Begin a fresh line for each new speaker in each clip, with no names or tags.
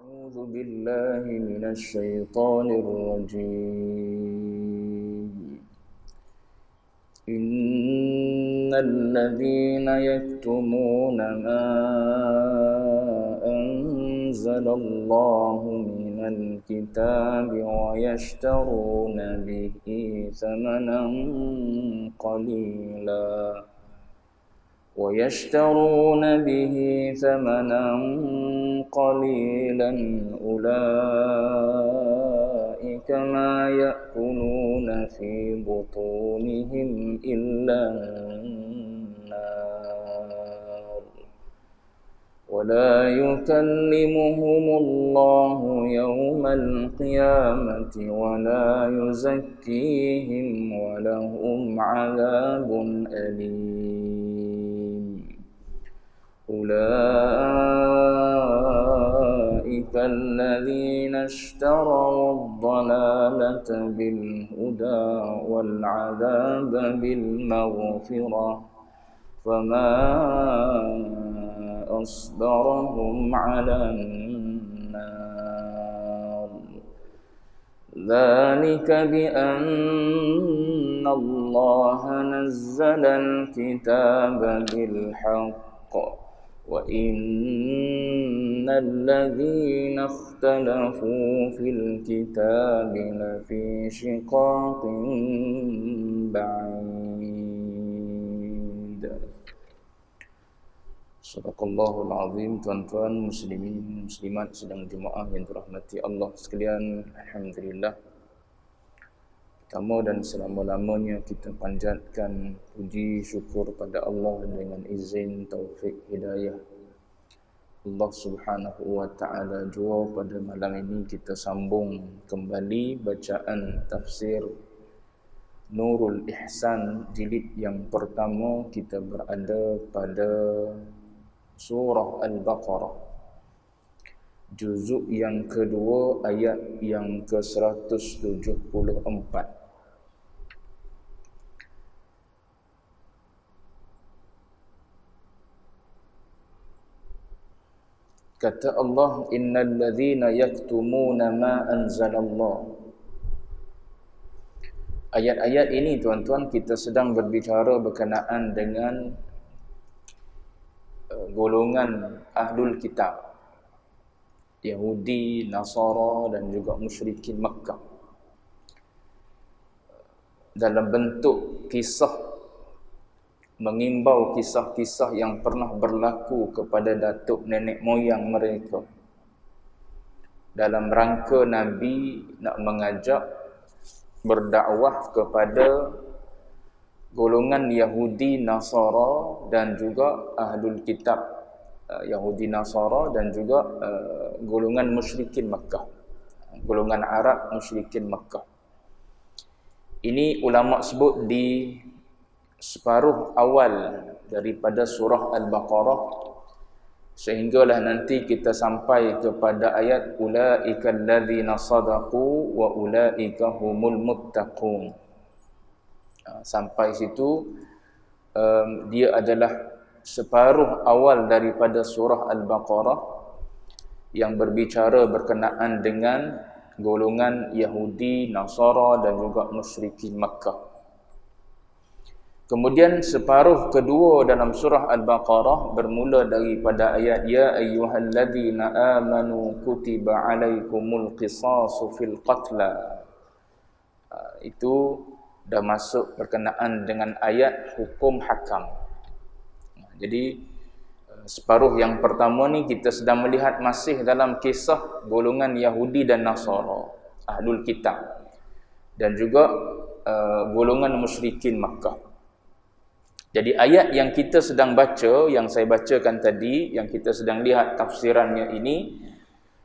أعوذ بالله من الشيطان الرجيم. إن الذين يكتمون ما أنزل الله من الكتاب ويشترون به ثمنا قليلا أولئك ما يأكلون في بطونهم إلا النار ولا يكلمهم الله يوم القيامة ولا يزكيهم ولهم عذاب أليم. أولئك الذين اشتروا الضلالة بالهدى والعذاب بالمغفرة فما أصبرهم على النار ذلك بأن الله نزل الكتاب بالحق وإن الذين اختلفوا في الكتاب لفي شقاق بعيد. Sadaqallahul azim. Tuan-tuan muslimin muslimat sedang jemaah yang dirahmati Allah sekalian, alhamdulillah, pertama dan selama-lamanya kita panjatkan puji syukur pada Allah dengan izin taufik hidayah Allah Subhanahu wa taala. Jua pada malam ini kita sambung kembali bacaan tafsir Nurul Ihsan jilid yang pertama. Kita berada pada surah Al-Baqarah, juzuk yang kedua, ayat yang ke-174. Kata Allah, innal ladzina yaktumuna ma anzalallah. Ayat-ayat ini tuan-tuan, kita sedang berbicara berkenaan dengan golongan ahlul kitab, Yahudi, Nasara dan juga musyrikin Makkah, dalam bentuk kisah, mengimbau kisah-kisah yang pernah berlaku kepada datuk nenek moyang mereka, dalam rangka Nabi nak mengajak berdakwah kepada golongan Yahudi, Nasara dan juga ahlul kitab, Yahudi, Nasara dan juga golongan musyrikin Makkah, golongan Arab musyrikin Makkah. Ini ulama sebut di separuh awal daripada surah Al-Baqarah, sehinggalah nanti kita sampai kepada ayat ulaikal ladzina sadaqu wa ulaika humul muttaqun. Sampai situ dia adalah separuh awal daripada surah Al-Baqarah yang berbicara berkenaan dengan golongan Yahudi, Nasara dan juga musyrikin Makkah. Kemudian separuh kedua dalam surah Al-Baqarah bermula daripada ayat ya ayyuhalladzina amanu kutiba alaikumul qisasu fil qatla. Itu dah masuk berkenaan dengan ayat hukum hakam. Jadi separuh yang pertama ni kita sedang melihat masih dalam kisah golongan Yahudi dan Nasara, ahlul kitab, dan juga golongan musyrikin Makkah. Jadi ayat yang kita sedang baca, yang saya bacakan tadi, yang kita sedang lihat tafsirannya ini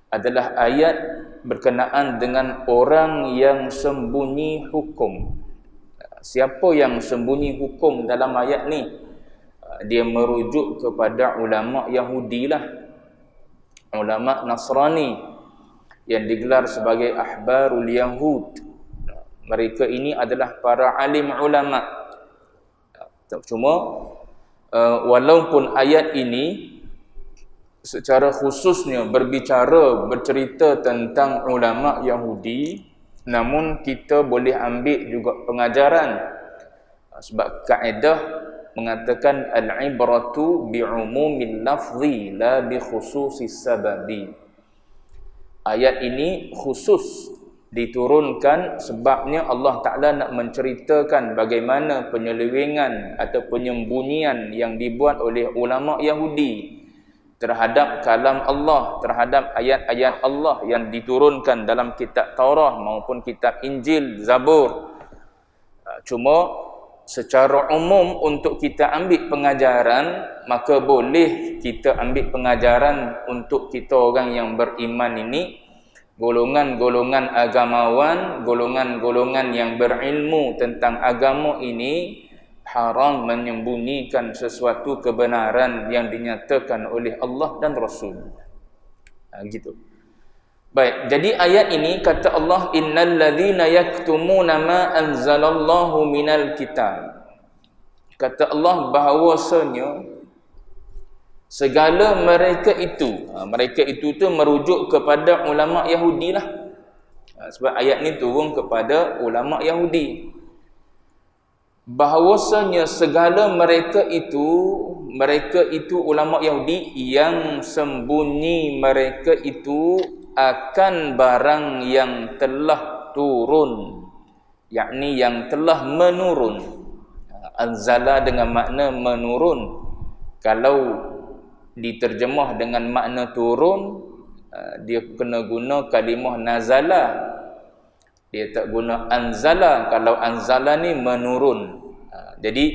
adalah ayat berkenaan dengan orang yang sembunyi hukum. Siapa yang sembunyi hukum dalam ayat ni? Dia merujuk kepada ulama Yahudi lah, ulama Nasrani yang digelar sebagai ahbarul Yahud. Mereka ini adalah para alim ulama. Cuma walaupun ayat ini secara khususnya bercerita tentang ulama Yahudi, namun kita boleh ambil juga pengajaran, sebab kaedah mengatakan al-ibratu bi'umumil lafzi la bi khususis sababi. Ayat ini khusus diturunkan sebabnya Allah Ta'ala nak menceritakan bagaimana penyelewengan atau penyembunyian yang dibuat oleh ulama Yahudi terhadap kalam Allah, terhadap ayat-ayat Allah yang diturunkan dalam kitab Taurah maupun kitab Injil, Zabur. Cuma secara umum untuk kita ambil pengajaran, maka boleh kita ambil pengajaran untuk kita orang yang beriman ini, golongan-golongan agamawan, golongan-golongan yang berilmu tentang agama ini, haram menyembunyikan sesuatu kebenaran yang dinyatakan oleh Allah dan Rasul. Gitu. Baik, jadi ayat ini kata Allah, innal ladzina yaktumuna ma anzalallahu minal kitab. Kata Allah bahawasanya segala mereka itu tu merujuk kepada ulama Yahudi lah. Sebab ayat ni turun kepada ulama Yahudi. Bahawasanya segala mereka itu ulama Yahudi yang sembunyi mereka itu akan barang yang telah turun, yakni yang telah menurun. Anzala dengan makna menurun. Kalau diterjemah dengan makna turun, dia kena guna kalimah nazala. Dia tak guna anzala. Kalau anzala ni menurun. Jadi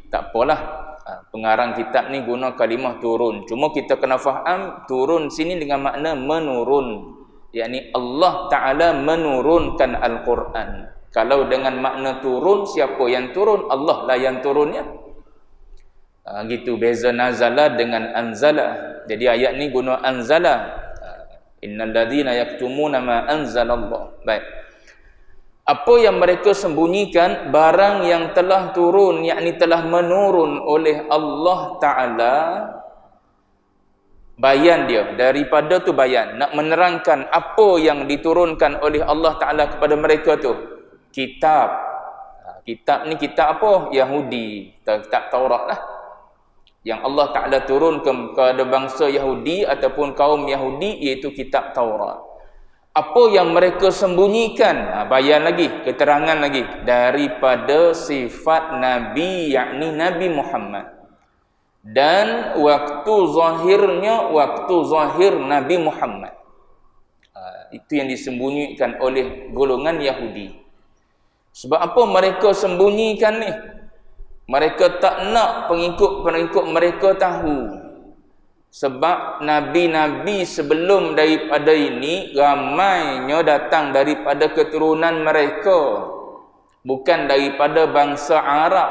tak apalah, pengarang kitab ni guna kalimah turun. Cuma kita kena faham turun sini dengan makna menurun, yakni Allah Ta'ala menurunkan Al-Quran. Kalau dengan makna turun, siapa yang turun? Allah lah yang turunnya. Gitu beza nazala dengan anzala. Jadi ayat ni guna anzala. Innal ladzina yaktumuna ma anzalallah. Baik. Apa yang mereka sembunyikan, barang yang telah turun, yakni telah menurun oleh Allah Ta'ala. Bayan dia, daripada tu bayan, nak menerangkan apa yang diturunkan oleh Allah Ta'ala kepada mereka tu. Kitab. Kitab ni kitab apa? Yahudi. Kitab Taurat lah. Yang Allah Ta'ala turun kepada bangsa Yahudi ataupun kaum Yahudi, iaitu kitab Taurat. Apa yang mereka sembunyikan, bayan lagi, keterangan lagi, daripada sifat Nabi, yakni Nabi Muhammad. Dan waktu zahir Nabi Muhammad. Itu yang disembunyikan oleh golongan Yahudi. Sebab apa mereka sembunyikan ni? Mereka tak nak pengikut-pengikut mereka tahu. Sebab Nabi-Nabi sebelum daripada ini ramainya datang daripada keturunan mereka, bukan daripada bangsa Arab,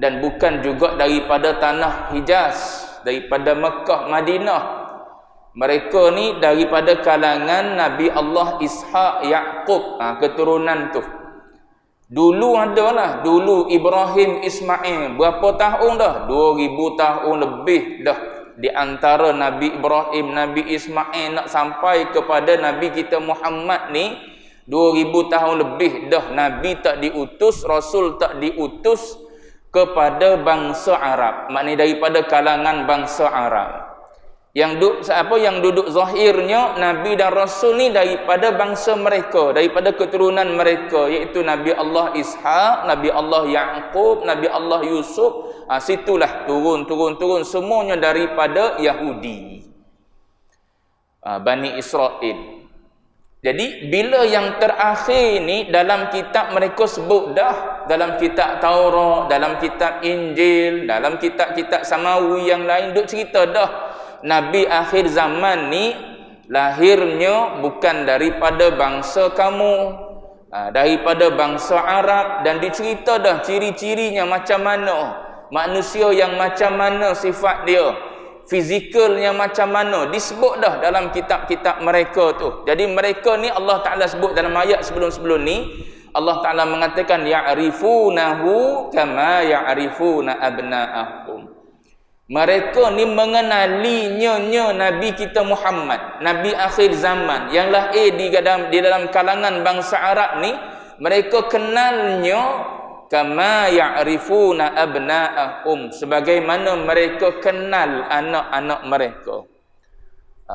dan bukan juga daripada tanah Hijaz, daripada Mekah, Madinah. Mereka ni daripada kalangan Nabi Allah Ishaq, Yaqub, keturunan tu. Dulu adalah, dulu Ibrahim, Ismail, berapa tahun dah? 2000 tahun lebih dah. Di antara Nabi Ibrahim, Nabi Ismail nak sampai kepada Nabi kita Muhammad ni 2000 tahun lebih dah. Nabi tak diutus, Rasul tak diutus kepada bangsa Arab, maknanya daripada kalangan bangsa Arab. Yang duduk zahirnya Nabi dan Rasul ni daripada bangsa mereka, daripada keturunan mereka, iaitu Nabi Allah Ishaq, Nabi Allah Yaqub, Nabi Allah Yusuf. Situlah turun semuanya daripada Yahudi, Bani Israel. Jadi bila yang terakhir ni dalam kitab mereka sebut dah, dalam kitab Taurat, dalam kitab Injil, dalam kitab-kitab Samawi yang lain duk cerita dah, Nabi akhir zaman ni lahirnya bukan daripada bangsa kamu, daripada bangsa Arab, dan dicerita dah ciri-cirinya macam mana, manusia yang macam mana sifat dia, fizikalnya macam mana, disebut dah dalam kitab-kitab mereka tu. Jadi mereka ni Allah Ta'ala sebut dalam ayat sebelum-sebelum ni, Allah Ta'ala mengatakan ya'rifunahu kama ya'rifuna abna'ahum. Mereka ni mengenalinya Nabi kita Muhammad, Nabi akhir zaman yang lahir di dalam kalangan bangsa Arab ni. Mereka kenalnya kama ya'rifuna abna'ahum, sebagaimana mereka kenal anak-anak mereka.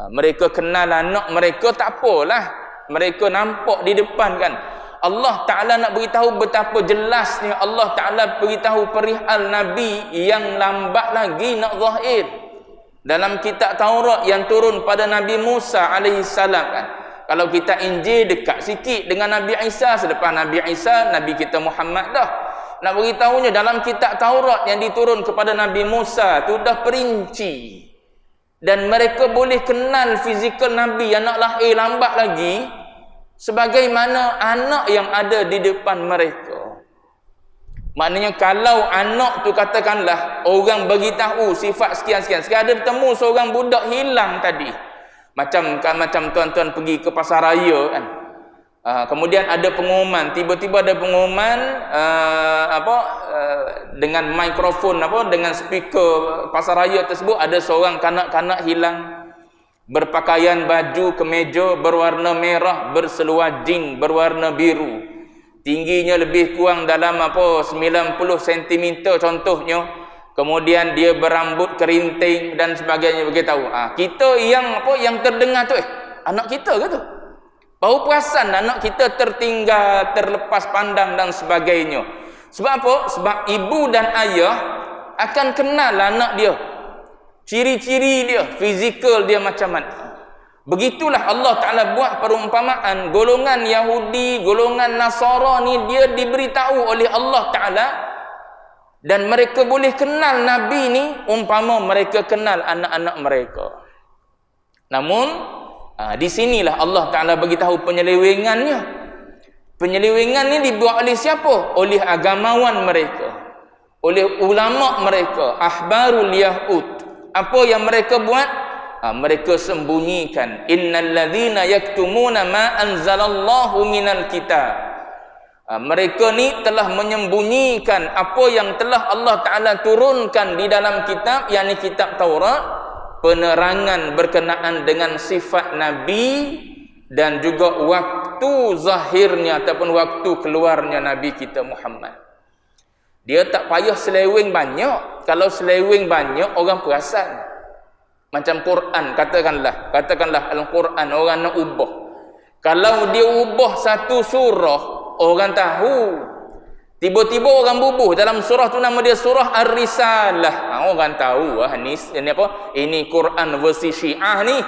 Mereka kenal anak mereka, tak apalah, mereka nampak di depan kan. Allah Ta'ala nak beritahu betapa jelasnya Allah Ta'ala beritahu perihal Nabi yang lambat lagi nak zahir dalam kitab Taurat yang turun pada Nabi Musa alaihissalam kan. Kalau kita Injil dekat sikit dengan Nabi Isa, selepas Nabi Isa Nabi kita Muhammad dah. Nak beritahunya dalam kitab Taurat yang diturun kepada Nabi Musa tu dah perinci, dan mereka boleh kenal fizikal Nabi yang nak lahir lambat lagi sebagaimana anak yang ada di depan mereka. Maknanya kalau anak tu katakanlah orang beritahu sifat sekian-sekian, sekarang ada bertemu seorang budak hilang tadi, macam tuan-tuan pergi ke pasar raya kan, kemudian ada pengumuman, tiba-tiba ada pengumuman dengan mikrofon dengan speaker pasar raya tersebut, ada seorang kanak-kanak hilang, berpakaian baju kemeja berwarna merah, berseluar jin berwarna biru, tingginya lebih kurang dalam 90 cm contohnya, kemudian dia berambut kerinting dan sebagainya. Beritahu kita yang terdengar tu anak kita ke tu, baru perasan anak kita tertinggal, terlepas pandang dan sebagainya. Sebab apa? Sebab ibu dan ayah akan kenal anak dia, ciri-ciri dia, fizikal dia macam mana. Begitulah Allah Ta'ala buat perumpamaan golongan Yahudi, golongan Nasara ni, dia diberitahu oleh Allah Ta'ala dan mereka boleh kenal Nabi ni umpama mereka kenal anak-anak mereka. Namun di sinilah Allah Ta'ala beritahu penyelewengannya. Penyelewengan ni dibuat oleh siapa? Oleh agamawan mereka, oleh ulama mereka, ahbarul Yahud. Apa yang mereka buat? Mereka sembunyikan. Innal ladzina yaktumuna ma anzalallahu minal kitab. Mereka ni telah menyembunyikan apa yang telah Allah Ta'ala turunkan di dalam kitab, yakni kitab Taurat, penerangan berkenaan dengan sifat Nabi dan juga waktu zahirnya ataupun waktu keluarnya Nabi kita Muhammad. Dia tak payah seleweng banyak. Kalau seleweng banyak orang perasan. Macam Quran, katakanlah Al-Quran orang nak ubah. Kalau dia ubah satu surah, orang tahu. Tiba-tiba orang bubuh dalam surah tu, nama dia surah Ar-Risalah. Orang tahu ini apa? Ini Quran versi Syiah ni.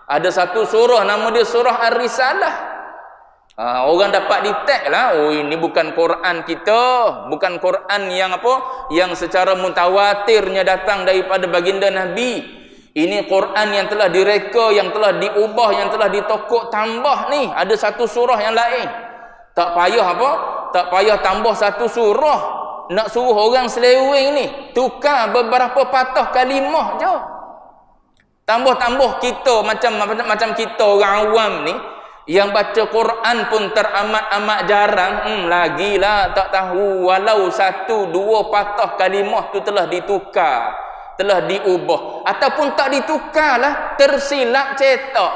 Ada satu surah nama dia surah Ar-Risalah. Orang dapat detect lah, ini bukan Quran kita, bukan Quran yang secara mutawatirnya datang daripada baginda Nabi. Ini Quran yang telah direka, yang telah diubah, yang telah ditokok tambah ni. Ada satu surah yang lain. Tak payah tak payah tambah satu surah. Nak suruh orang seleweng ni tukar beberapa patah kalimah je. Tambah-tambah kita macam kita orang awam ni yang baca Quran pun teramat-amat jarang, lagilah tak tahu walau satu dua patah kalimah tu telah ditukar, telah diubah, ataupun tak ditukarlah, tersilap cetak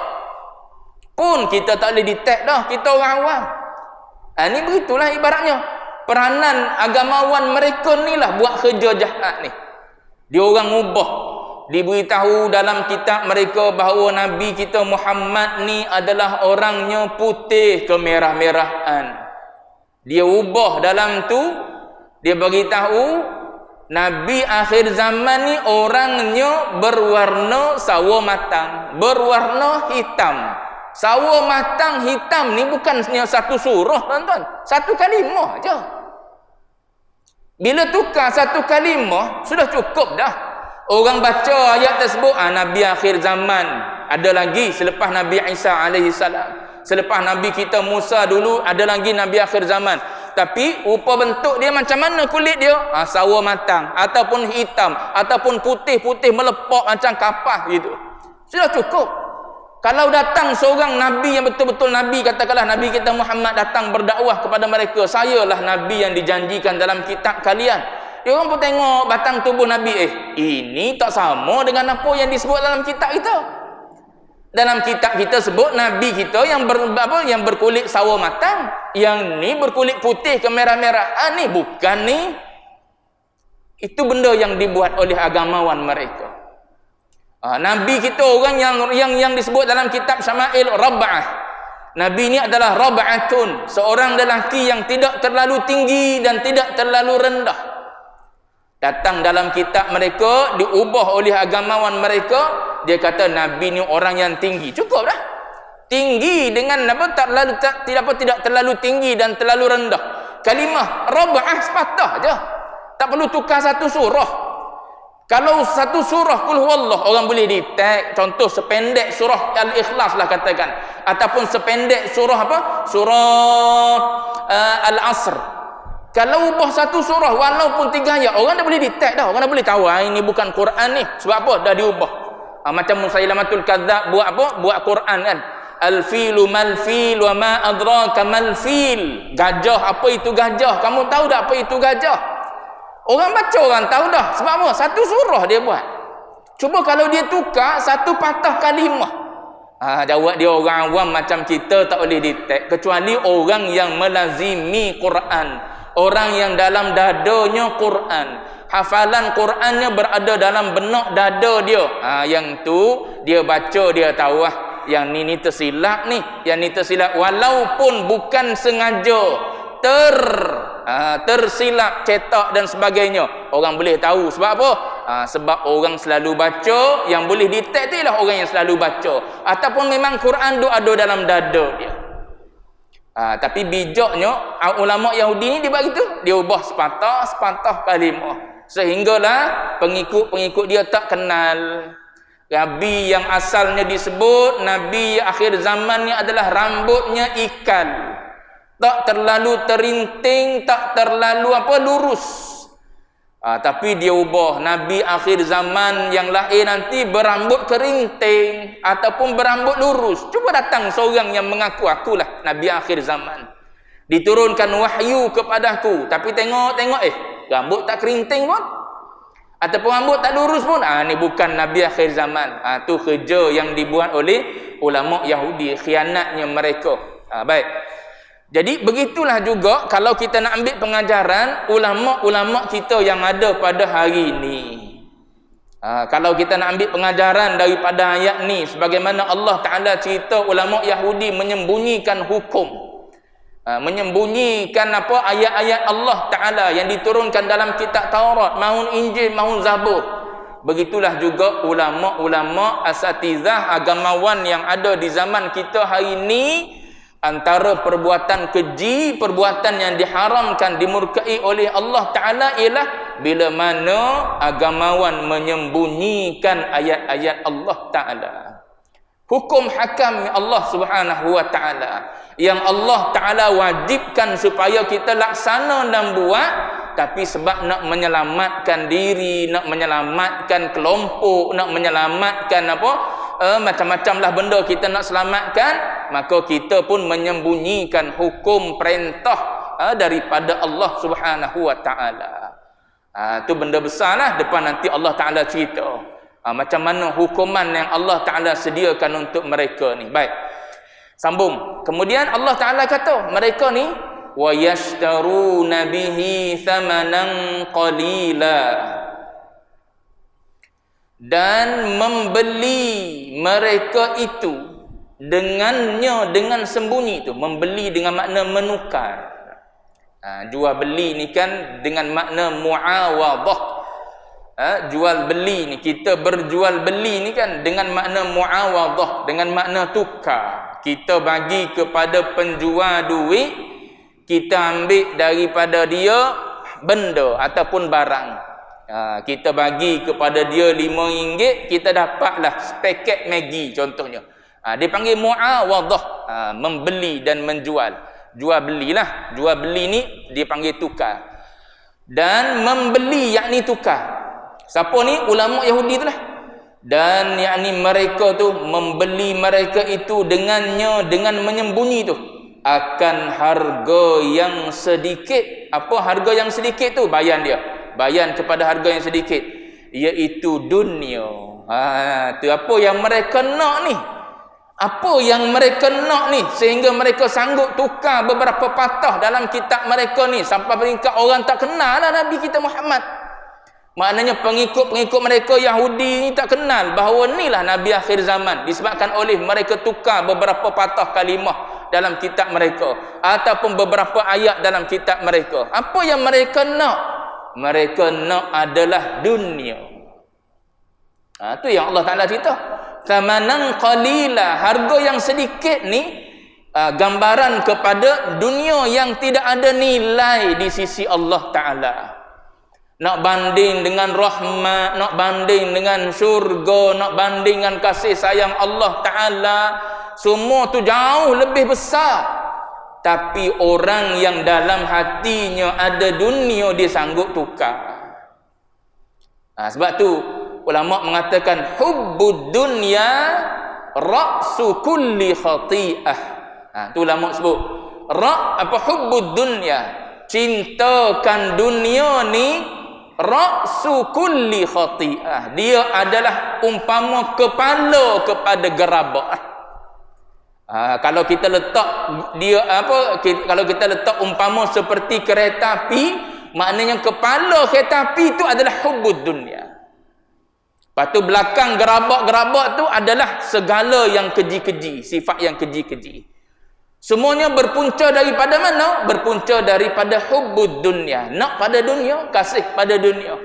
pun kita tak boleh detect dah, kita orang awam. Ni begitulah ibaratnya peranan agamawan mereka ni lah buat kerja jahat ni. Dia orang ubah. Diberitahu dalam kitab mereka bahawa Nabi kita Muhammad ni adalah orangnya putih kemerah-merahan. Dia ubah dalam tu, dia beritahu Nabi akhir zaman ni orangnya berwarna sawo matang, berwarna hitam. Sawo matang hitam ni bukannya satu surah, tuan-tuan, satu kalimah je. Bila tukar satu kalimah sudah cukup dah. Orang baca ayat tersebut, Nabi akhir zaman. Ada lagi selepas Nabi Isa alaihissalam, selepas Nabi kita Musa dulu, ada lagi Nabi akhir zaman. Tapi rupa bentuk dia macam mana kulit dia? Sawo matang, ataupun hitam, ataupun putih-putih melepak macam kapas gitu. Sudah cukup. Kalau datang seorang Nabi yang betul-betul Nabi, katakanlah Nabi kita Muhammad datang berdakwah kepada mereka, sayalah Nabi yang dijanjikan dalam kitab kalian. Dia orang pun tengok batang tubuh Nabi, ini tak sama dengan apa yang disebut dalam kitab kita. Dalam kitab kita sebut Nabi kita yang yang berkulit sawo matang, yang ni berkulit putih kemerah-merahan ni, bukan ni. Itu benda yang dibuat oleh agamawan mereka. Nabi kita orang yang disebut dalam kitab Syama'il Rab'ah. Nabi ni adalah Rab'atun, seorang lelaki yang tidak terlalu tinggi dan tidak terlalu rendah. Datang dalam kitab mereka, diubah oleh agamawan mereka, dia kata Nabi ni orang yang tinggi. Cukup dah. Tinggi dengan tidak terlalu tinggi dan terlalu rendah. Kalimah Rab'ah sepatah je. Tak perlu tukar satu surah. Kalau satu surah Qul Huwallah orang boleh detect, contoh sependek surah Al-Ikhlas lah katakan, ataupun sependek surah apa? Surah Al-Asr. Kalau ubah satu surah walaupun 3 ayat, orang dah boleh detect dah. Orang dah boleh tahu ini bukan Quran ni. Sebab apa? Dah diubah. Macam Musailamatul Kadzdzab buat apa? Buat Quran kan. Al-filu mal-fil wa ma adraka mal-fil. Gajah, apa itu gajah? Kamu tahu tak apa itu gajah? Orang baca orang tahu dah. Sebab apa? Satu surah dia buat. Cuba kalau dia tukar satu patah kalimah. Jawab dia orang awam macam kita tak boleh detect. Kecuali orang yang melazimi Quran. Orang yang dalam dadanya Quran. Hafalan Qurannya berada dalam benak dada dia. Yang tu dia baca dia tahu lah. Yang ni tersilap ni. Yang ni tersilap. Walaupun bukan sengaja. Tersilap cetak dan sebagainya, orang boleh tahu. Sebab apa? Sebab orang selalu baca. Yang boleh detect tu ialah orang yang selalu baca, ataupun memang Quran tu ada dalam dada dia. Tapi bijaknya ulama Yahudi ni dia buat gitu, dia ubah sepatah kalimah, sehinggalah pengikut dia tak kenal Nabi yang asalnya disebut Nabi akhir zaman ni adalah rambutnya ikan, tak terlalu terinting, tak terlalu lurus. Tapi dia ubah Nabi akhir zaman yang lahir nanti berambut kerinting ataupun berambut lurus. Cuba datang seorang yang mengaku akulah Nabi akhir zaman, diturunkan wahyu kepadaku, tapi tengok rambut tak kerinting pun, ataupun rambut tak lurus pun. Ni bukan Nabi akhir zaman. Tu kerja yang dibuat oleh ulama Yahudi, khianatnya mereka. Baik. Jadi begitulah juga kalau kita nak ambil pengajaran ulama-ulama kita yang ada pada hari ini. Kalau kita nak ambil pengajaran daripada ayat ni, sebagaimana Allah Ta'ala cerita ulama Yahudi menyembunyikan hukum, menyembunyikan ayat-ayat Allah Ta'ala yang diturunkan dalam kitab Taurat, maupun Injil, maupun Zabur. Begitulah juga ulama-ulama asatizah agamawan yang ada di zaman kita hari ini. Antara perbuatan keji, perbuatan yang diharamkan, dimurkai oleh Allah Ta'ala ialah bila mana agamawan menyembunyikan ayat-ayat Allah Ta'ala. Hukum hakam Allah Subhanahu Wa Ta'ala yang Allah Ta'ala wajibkan supaya kita laksana dan buat, tapi sebab nak menyelamatkan diri, nak menyelamatkan kelompok, nak menyelamatkan macam-macam lah benda kita nak selamatkan, maka kita pun menyembunyikan hukum perintah daripada Allah Subhanahu Wa Ta'ala. Itu benda besar lah, depan nanti Allah Ta'ala cerita macam mana hukuman yang Allah Ta'ala sediakan untuk mereka ni. Baik, sambung. Kemudian Allah Ta'ala kata mereka ni wa yashtaruna bihi thamanan qalila, dan membeli mereka itu dengannya, dengan sembunyi itu. Membeli dengan makna menukar. Jual beli ni kan dengan makna muawadah. Jual beli ni, kita berjual beli ni kan dengan makna muawadah, dengan makna tukar. Kita bagi kepada penjual duit, kita ambil daripada dia benda ataupun barang. Kita bagi kepada dia RM5, kita dapatlah sepaket Maggi contohnya. Dia panggil muawadah, membeli dan menjual. Jual belilah. Jual beli ni dia panggil tukar. Dan membeli yakni tukar. Siapa ni? Ulama Yahudi itulah. Dan yakni mereka tu membeli mereka itu dengannya, dengan menyembunyi tu, akan harga yang sedikit. Apa harga yang sedikit tu? Bayan dia. bayan kepada harga yang sedikit, iaitu dunia. Tu apa yang mereka nak ni? Apa yang mereka nak ni sehingga mereka sanggup tukar beberapa patah dalam kitab mereka ni sampai peringkat orang tak kenal lah Nabi kita Muhammad. Maknanya pengikut-pengikut mereka Yahudi ni tak kenal bahawa inilah Nabi akhir zaman, disebabkan oleh mereka tukar beberapa patah kalimah dalam kitab mereka ataupun beberapa ayat dalam kitab mereka. Apa yang mereka nak? Mereka nak adalah dunia. Tu yang Allah Ta'ala cerita. Thamanan qalila, harga yang sedikit ni gambaran kepada dunia yang tidak ada nilai di sisi Allah Ta'ala. Nak banding dengan rahmat, nak banding dengan syurga, nak banding dengan kasih sayang Allah Ta'ala, semua tu jauh lebih besar. Tapi orang yang dalam hatinya ada dunia, dia sanggup tukar. Sebab tu ulama mengatakan hubbud dunya ra'su kulli khati'ah. Tu ulama sebut hubbud dunya, cintakan dunia ni ra'su kulli khati'ah, dia adalah umpama kepala kepada gerabak. Kalau kita letak kalau kita letak umpama seperti kereta api, maknanya kepala kereta api itu adalah hubbud dunya. Lepas tu belakang gerabak-gerabak tu adalah segala yang keji-keji, sifat yang keji-keji. Semuanya berpunca daripada mana? Berpunca daripada hubbud dunya. Nak pada dunia, kasih pada dunia.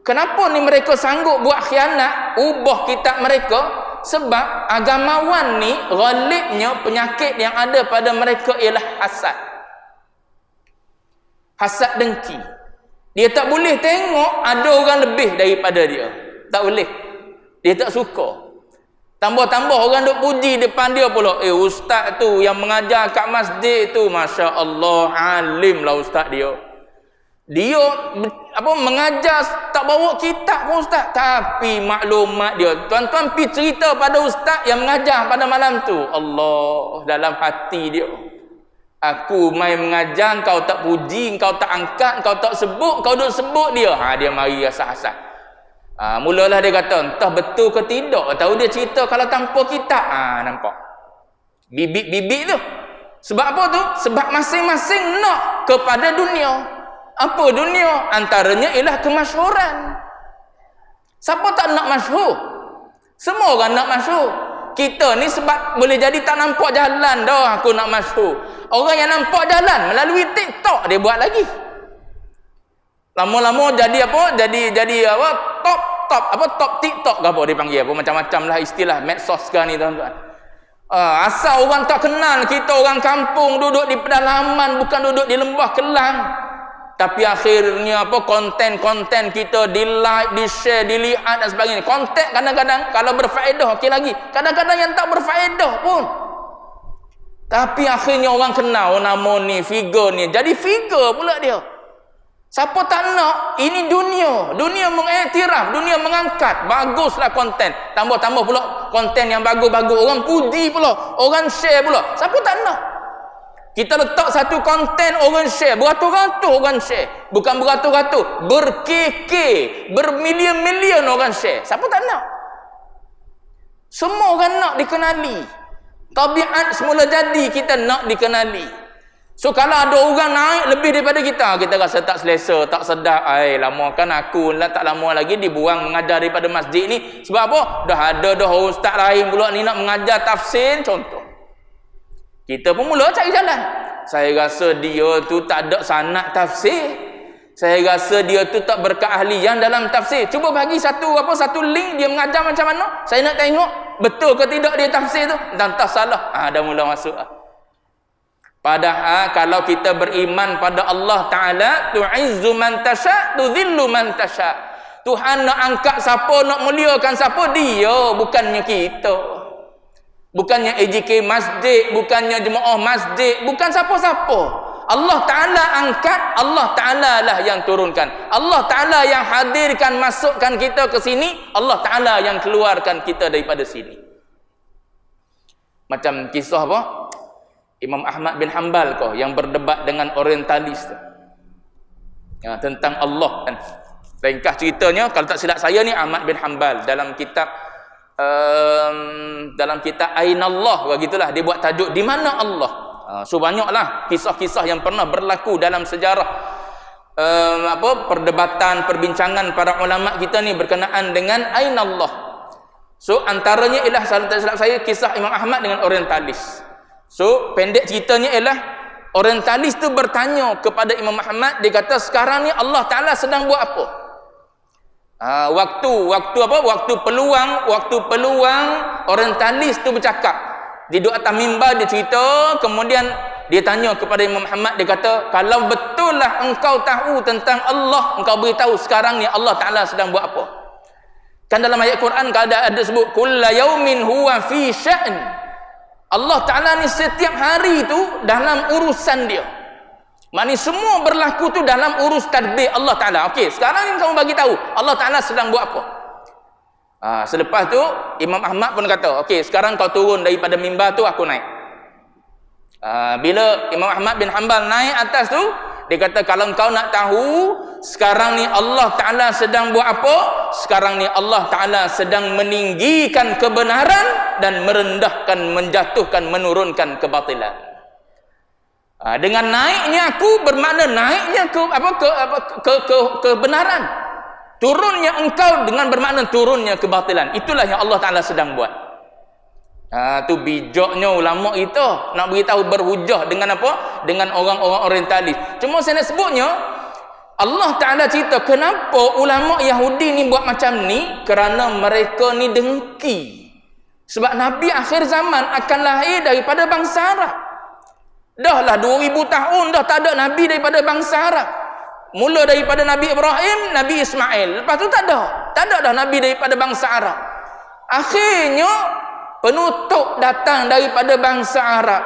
Kenapa ni mereka sanggup buat khianat, ubah kitab mereka? Sebab agamawan ni ghalibnya penyakit yang ada pada mereka ialah hasad. Hasad dengki. Dia tak boleh tengok ada orang lebih daripada dia. Tak boleh. Dia tak suka. Tambah-tambah orang duk puji depan dia pula. Ustaz tu yang mengajar kat masjid tu, Masya Allah, alim lah ustaz dia. Dia mengajar tak bawa kitab pun ustaz, tapi maklumat dia. Tuan-tuan pergi cerita pada ustaz yang mengajar pada malam tu. Allah, dalam hati dia. Aku main mengajar, kau tak puji, kau tak angkat, kau tak sebut, kau duk sebut dia. Dia mari rasa-rasa. Mulalah dia kata, entah betul ke tidak. Tahu dia cerita kalau tanpa kitab. Nampak. Bibit-bibit tu. Sebab apa tu? Sebab masing-masing nak kepada dunia. Apa dunia? Antaranya ialah kemasyhuran. Siapa tak nak masyhur? Semua orang nak masyhur. Kita ni sebab boleh jadi tak nampak jalan dah aku nak masyhur. Orang yang nampak jalan melalui TikTok dia buat lagi. Lama-lama jadi apa? Jadi apa? Top TikTok ke apa dia panggil apa? Macam-macam lah istilah medsos sekarang ni tuan-tuan. Asal orang tak kenal kita orang kampung duduk di pedalaman, bukan duduk di lembah Kelang. Tapi akhirnya apa, konten-konten kita di like, di share, dilihat dan sebagainya. Konten kadang-kadang kalau berfaedah okey lagi. Kadang-kadang yang tak berfaedah pun. Tapi akhirnya orang kenal nama ni, figure ni. Jadi figure pula dia. Siapa tak nak? Ini dunia. Dunia mengiktiraf, dunia mengangkat. Baguslah konten. Tambah-tambah pula konten yang bagus-bagus. Orang puji pula, orang share pula. Siapa tak nak? Kita letak satu konten, orang share, beratus-ratus orang share. Bukan beratus-ratus, berkeke, bermilion-milion orang share. Siapa tak nak? Semua orang nak dikenali. Tabiat semula jadi kita nak dikenali. So kalau ada orang naik lebih daripada kita rasa tak selesa, tak sedap. Lama kan aku lah, tak lama lagi dibuang mengajar daripada masjid ni. Sebab apa? Dah ada ustaz lain pula ni nak mengajar tafsir contoh. Kita pun mula cari jalan. Saya rasa dia tu tak ada sanad tafsir. Saya rasa dia tu tak berkeahlian dalam tafsir. Cuba bagi satu link dia mengajar macam mana. Saya nak tengok betul ke tidak dia tafsir tu. Dan tak salah. Dah mula masuk. Padahal kalau kita beriman pada Allah Ta'ala, tu'izzu man tasha, tudhillu man tasha. Tuhan nak angkat siapa, nak muliakan siapa, dia, bukannya kita. Bukannya AJK masjid, bukannya jemaah masjid, bukan siapa-siapa. Allah Ta'ala angkat, Allah Ta'ala lah yang turunkan. Allah Ta'ala yang hadirkan, masukkan kita ke sini, Allah Ta'ala yang keluarkan kita daripada sini. Macam kisah apa? Imam Ahmad bin Hanbal yang berdebat dengan orientalis tentang Allah kan. Ringkas ceritanya, kalau tak silap saya ni Ahmad bin Hanbal dalam kitab Ainallah begitulah, dia buat tajuk di mana Allah. So banyaklah kisah-kisah yang pernah berlaku dalam sejarah perdebatan, perbincangan para ulama kita ni berkenaan dengan Ainallah. So antaranya ialah, kalau tak silap saya, kisah Imam Ahmad dengan orientalis. So pendek ceritanya ialah orientalis tu bertanya kepada Imam Ahmad, dia kata sekarang ni Allah Taala sedang buat apa? Waktu peluang orientalis tu bercakap di duduk atas mimbar, dia cerita, kemudian dia tanya kepada Imam Muhammad, dia kata, kalau betul lah engkau tahu tentang Allah, engkau beritahu sekarang ni Allah Ta'ala sedang buat apa? Kan dalam ayat Quran ada sebut kulla yaumin huwa fi sya'n. Allah Ta'ala ni setiap hari tu dalam urusan dia. Maknanya semua berlaku tu dalam urus tadbir Allah Ta'ala. Okey, sekarang ni kamu bagi tahu Allah Ta'ala sedang buat apa? Selepas tu Imam Ahmad pun kata, okey, sekarang kau turun daripada mimbar tu, aku naik. Bila Imam Ahmad bin Hanbal naik atas tu, dia kata, kalau kau nak tahu sekarang ni Allah Ta'ala sedang buat apa? Sekarang ni Allah Ta'ala sedang meninggikan kebenaran dan merendahkan, menjatuhkan, menurunkan kebatilan. Dengan naiknya aku bermakna naiknya kebenaran. Turunnya engkau dengan bermakna turunnya kebatilan. Itulah yang Allah Ta'ala sedang buat. Tu bijaknya ulama itu nak beritahu, berhujah dengan apa? Dengan orang-orang orientalis. Cuma saya nak sebutnya, Allah Ta'ala cerita kenapa ulama Yahudi ni buat macam ni, kerana mereka ni dengki. Sebab Nabi akhir zaman akan lahir daripada bangsa Arab. Dah lah 2000 tahun dah tak ada Nabi daripada bangsa Arab. Mula daripada Nabi Ibrahim, Nabi Ismail. Lepas tu tak ada dah Nabi daripada bangsa Arab. Akhirnya penutup datang daripada bangsa Arab.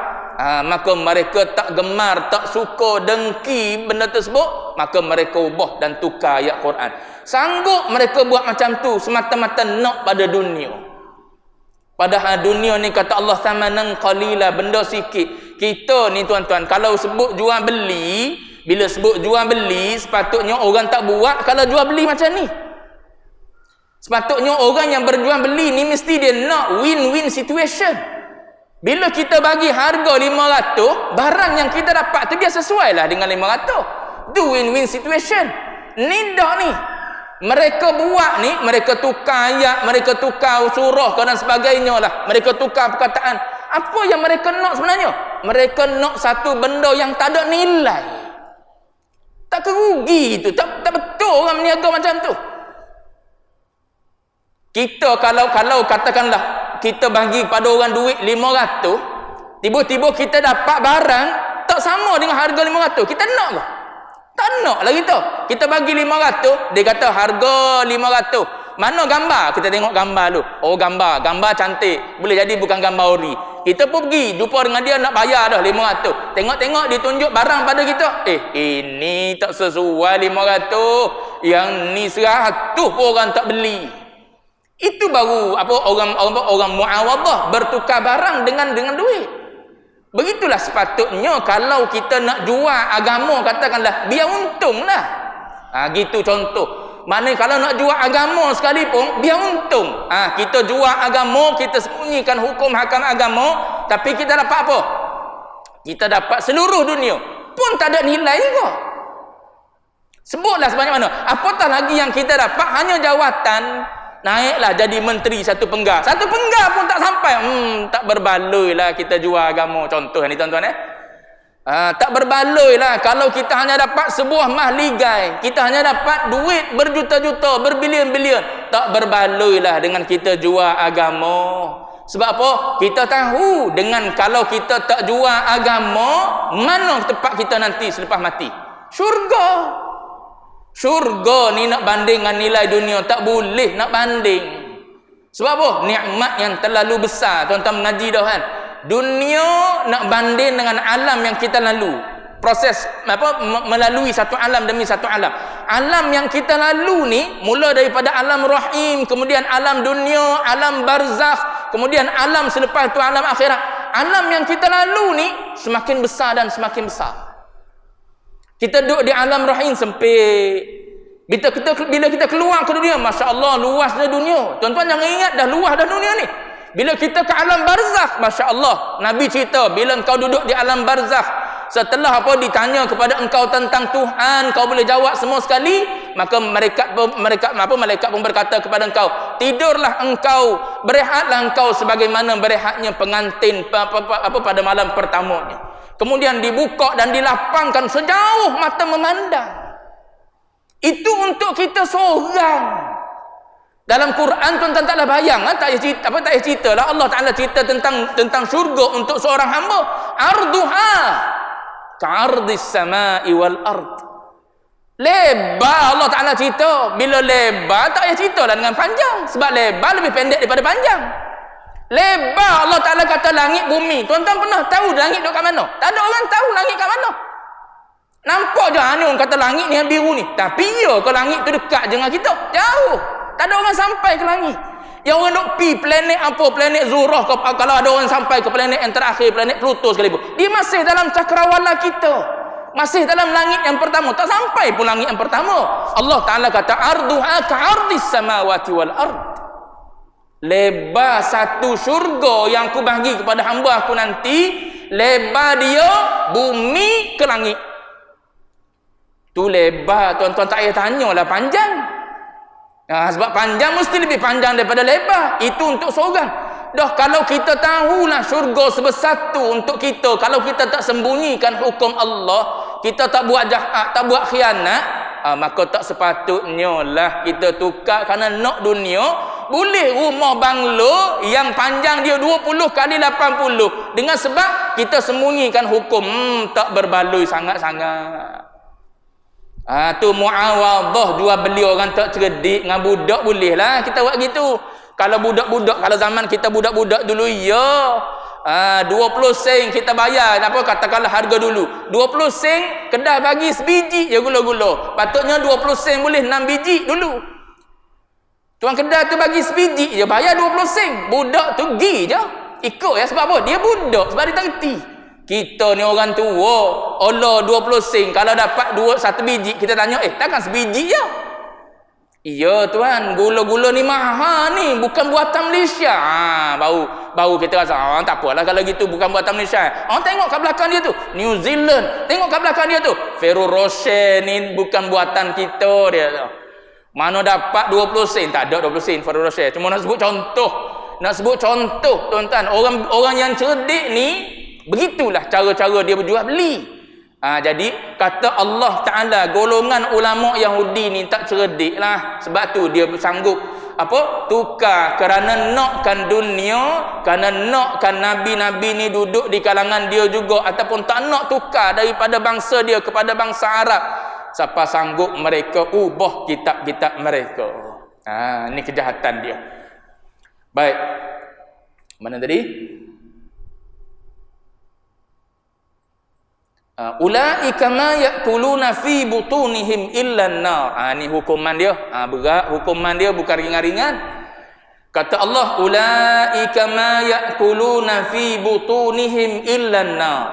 Maka mereka tak gemar, tak suka, dengki benda tersebut. Maka mereka ubah dan tukar ayat Quran. Sanggup mereka buat macam tu semata-mata nak pada dunia. Padahal dunia ni kata Allah thamanan qalila, benda sikit. Kita ni tuan-tuan, kalau sebut jual beli, bila sebut jual beli, sepatutnya orang tak buat kalau jual beli macam ni. Sepatutnya orang yang berjual beli ni mesti dia nak win-win situation. Bila kita bagi harga 500, barang yang kita dapat tu biar sesuai lah dengan 500. Tu win-win situation. Ni dah ni. Mereka buat ni, mereka tukar ayat, mereka tukar surah dan sebagainya lah. Mereka tukar perkataan. Apa yang mereka nak sebenarnya? Mereka nak satu benda yang tak ada nilai. Tak kerugi itu. Tak betul orang meniaga macam tu. Kita kalau katakanlah kita bagi pada orang duit 500, tiba-tiba kita dapat barang tak sama dengan harga 500, kita nak lah. Tak nak lah kita bagi 500, dia kata harga 500. Mana gambar? Kita tengok gambar dulu. Oh, gambar cantik. Boleh jadi bukan gambar ori. Kita pun pergi jumpa dengan dia, nak bayar dah 500. Tengok-tengok dia tunjuk barang pada kita. Ini tak sesuai 500. Yang ni 100 pun orang tak beli. Itu baru orang muawadah, bertukar barang dengan duit. Begitulah sepatutnya kalau kita nak jual agama, katakanlah biar untung lah. Gitu contoh. Maknanya kalau nak jual agama sekalipun biar untung. Kita jual agama, kita sembunyikan hukum hakam agama, tapi kita dapat apa? Kita dapat seluruh dunia pun tak ada nilai juga. Sebutlah sebanyak mana. Apatah lagi yang kita dapat hanya jawatan. Naiklah jadi menteri satu penggar. Satu penggar pun tak sampai. Tak berbaloi lah kita jual agama. Contoh ni tuan-tuan tak berbaloi lah kalau kita hanya dapat sebuah mahligai. Kita hanya dapat duit berjuta-juta, berbilion-bilion. Tak berbaloi lah dengan kita jual agama. Sebab apa? Kita tahu dengan kalau kita tak jual agama, mana tempat kita nanti selepas mati? Syurga. Syurga ni nak banding dengan nilai dunia, tak boleh nak banding. Sebab apa? Nikmat yang terlalu besar. Tuan-tuan mengaji dah kan. Dunia nak banding dengan alam yang kita lalu. Proses melalui satu alam demi satu alam. Alam yang kita lalu ni mula daripada alam rahim, kemudian alam dunia, alam barzakh, kemudian alam selepas itu alam akhirat. Alam yang kita lalu ni semakin besar dan semakin besar. Kita duduk di alam rahim sempit. Bila kita keluar ke dunia, Masya Allah, luasnya dunia. Tuan-tuan jangan ingat dah luas dah dunia ni. Bila kita ke alam barzakh, Masya Allah, Nabi cerita, bila engkau duduk di alam barzakh, setelah ditanya kepada engkau tentang Tuhan, kau boleh jawab semua sekali, maka malaikat pun berkata kepada engkau, tidurlah engkau, berehatlah engkau sebagaimana berehatnya pengantin pada malam pertamanya. Kemudian dibuka dan dilapangkan sejauh mata memandang. Itu untuk kita seorang. Dalam Quran tuan-tuan taklah bayang, tak payah cerita lah. Allah Taala cerita tentang syurga untuk seorang hamba. Arduha ka'ardis sama'i wal ard. Lebar Allah Taala cerita. Bila lebar tak payah cerita lah dengan panjang, sebab lebar lebih pendek daripada panjang. Lebar Allah Taala kata langit bumi. Tuan-tuan pernah tahu langit duduk kat mana? Tak ada orang tahu langit kat mana. Nampak je orang kata langit ni yang biru ni, tapi ya ke langit tu dekat je dengan kita? Jauh. Tak ada orang sampai ke langit. Yang orang duk pi planet apa, planet Zuhrah ke, kalau ada orang sampai ke planet yang terakhir, planet Pluto sekalipun, dia masih dalam cakrawala kita, masih dalam langit yang pertama, tak sampai pun langit yang pertama. Allah Ta'ala kata arduha ka'ardis samawati wal ard. Lebar satu syurga yang aku bagi kepada hamba aku nanti, lebar dia bumi ke langit. Tu lebar, tuan-tuan tak payah tanyalah panjang. Sebab panjang mesti lebih panjang daripada lebar. Itu untuk seorang. Dah kalau kita tahulah syurga sebesar tu untuk kita, kalau kita tak sembunyikan hukum Allah, kita tak buat jahat, tak buat khianat, maka tak sepatutnya lah kita tukar kerana nak dunia. Boleh rumah banglo yang panjang dia 20 kali 80 dengan sebab kita sembunyikan hukum, tak berbaloi sangat-sangat. Tu muawadah, jual beli orang tak cerdik dengan budak boleh lah kita buat gitu. Kalau budak-budak, kalau zaman kita budak-budak dulu, ya 20 sen kita bayar, apa katakanlah harga dulu 20 sen, kedai bagi sebiji je gula-gula, patutnya 20 sen boleh 6 biji dulu. Tuan kedai tu bagi sebiji je, bayar 20 sen. Budak tu pergi je ikut ya. Sebab apa? Dia budak, sebab dia tak reti. Kita ni orang tua, Allah 20 sen, kalau dapat 1 biji, kita tanya, takkan sebiji je? Iya tuan, gula-gula ni mahal ni, bukan buatan Malaysia. Baru kita rasa, tak apalah kalau gitu, bukan buatan Malaysia. Tengok kat belakang dia tu, New Zealand. Tengok kat belakang dia tu, Ferrero Rocher ni bukan buatan kita dia tu. Mana dapat 20 sen? Tak ada 20 sen Ferrero Rocher. Cuma nak sebut contoh, tuan-tuan. Orang yang cerdik ni, begitulah cara-cara dia berjual beli. Jadi kata Allah Ta'ala, golongan ulama Yahudi ni tak cerdik lah. Sebab tu dia sanggup tukar kerana nakkan dunia, kerana nakkan Nabi-Nabi ni duduk di kalangan dia juga, ataupun tak nak tukar daripada bangsa dia kepada bangsa Arab. Siapa sanggup mereka ubah kitab-kitab mereka. Ini kejahatan dia. Baik, mana tadi? Ulaika ma yakuluna fi butunihim illa an-nar. Ni hukuman dia. Berat hukuman dia, bukan ringan-ringan. Kata Allah, ulaika ma yakuluna fi butunihim illa an-nar.